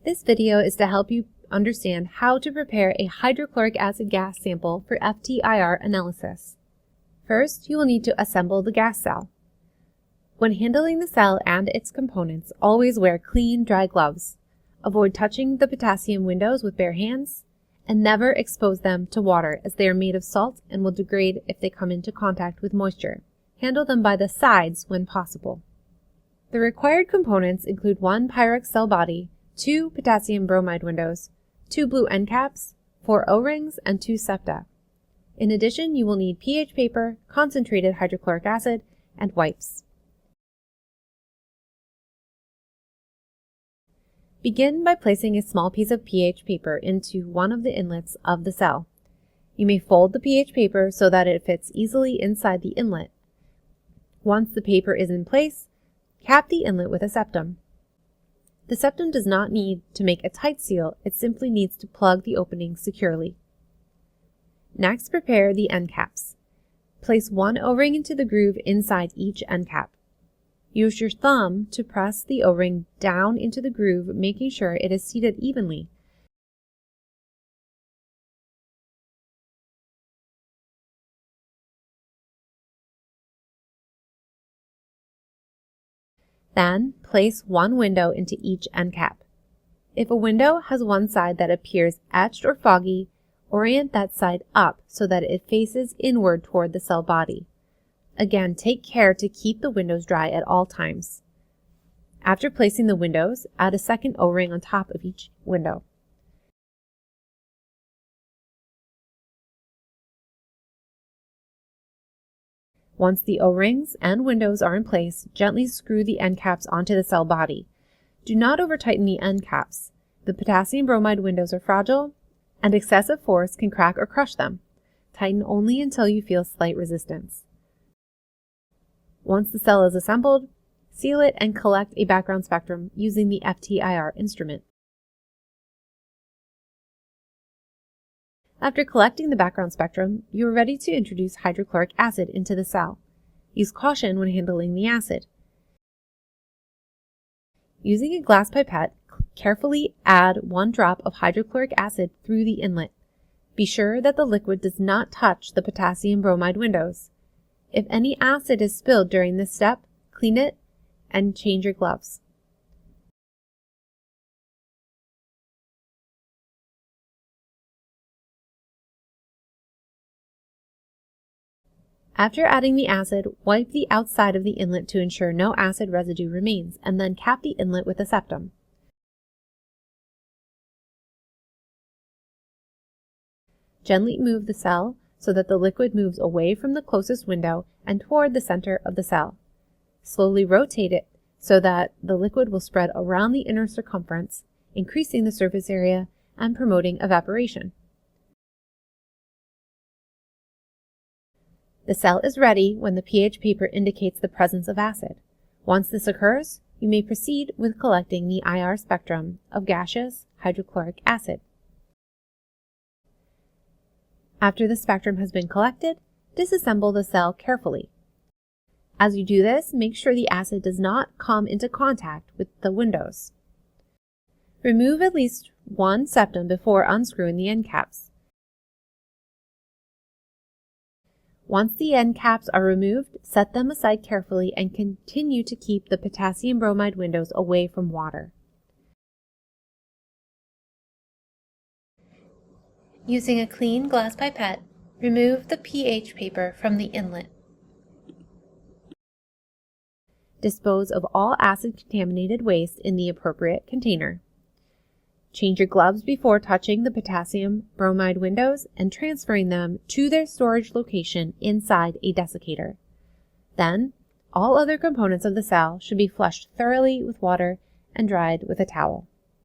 This video is to help you understand how to prepare a hydrochloric acid gas sample for FTIR analysis. First, you will need to assemble the gas cell. When handling the cell and its components, always wear clean, dry gloves. Avoid touching the potassium windows with bare hands, and never expose them to water as they are made of salt and will degrade if they come into contact with moisture. Handle them by the sides when possible. The required components include 1 Pyrex cell body, 2 potassium bromide windows, 2 blue end caps, 4 O-rings, and 2 septa. In addition, you will need pH paper, concentrated hydrochloric acid, and wipes. Begin by placing a small piece of pH paper into one of the inlets of the cell. You may fold the pH paper so that it fits easily inside the inlet. Once the paper is in place, cap the inlet with a septum. The septum does not need to make a tight seal, it simply needs to plug the opening securely. Next, prepare the end caps. Place 1 O-ring into the groove inside each end cap. Use your thumb to press the O-ring down into the groove, making sure it is seated evenly. Then, place 1 window into each end cap. If a window has one side that appears etched or foggy, orient that side up so that it faces inward toward the cell body. Again, take care to keep the windows dry at all times. After placing the windows, add a second O-ring on top of each window. Once the O-rings and windows are in place, gently screw the end caps onto the cell body. Do not over-tighten the end caps. The potassium bromide windows are fragile, and excessive force can crack or crush them. Tighten only until you feel slight resistance. Once the cell is assembled, seal it and collect a background spectrum using the FTIR instrument. After collecting the background spectrum, you are ready to introduce hydrochloric acid into the cell. Use caution when handling the acid. Using a glass pipette, carefully add 1 drop of hydrochloric acid through the inlet. Be sure that the liquid does not touch the potassium bromide windows. If any acid is spilled during this step, clean it and change your gloves. After adding the acid, wipe the outside of the inlet to ensure no acid residue remains, and then cap the inlet with a septum. Gently move the cell so that the liquid moves away from the closest window and toward the center of the cell. Slowly rotate it so that the liquid will spread around the inner circumference, increasing the surface area and promoting evaporation. The cell is ready when the pH paper indicates the presence of acid. Once this occurs, you may proceed with collecting the IR spectrum of gaseous hydrochloric acid. After the spectrum has been collected, disassemble the cell carefully. As you do this, make sure the acid does not come into contact with the windows. Remove at least 1 septum before unscrewing the end caps. Once the end caps are removed, set them aside carefully and continue to keep the potassium bromide windows away from water. Using a clean glass pipette, remove the pH paper from the inlet. Dispose of all acid-contaminated waste in the appropriate container. Change your gloves before touching the potassium bromide windows and transferring them to their storage location inside a desiccator. Then, all other components of the cell should be flushed thoroughly with water and dried with a towel.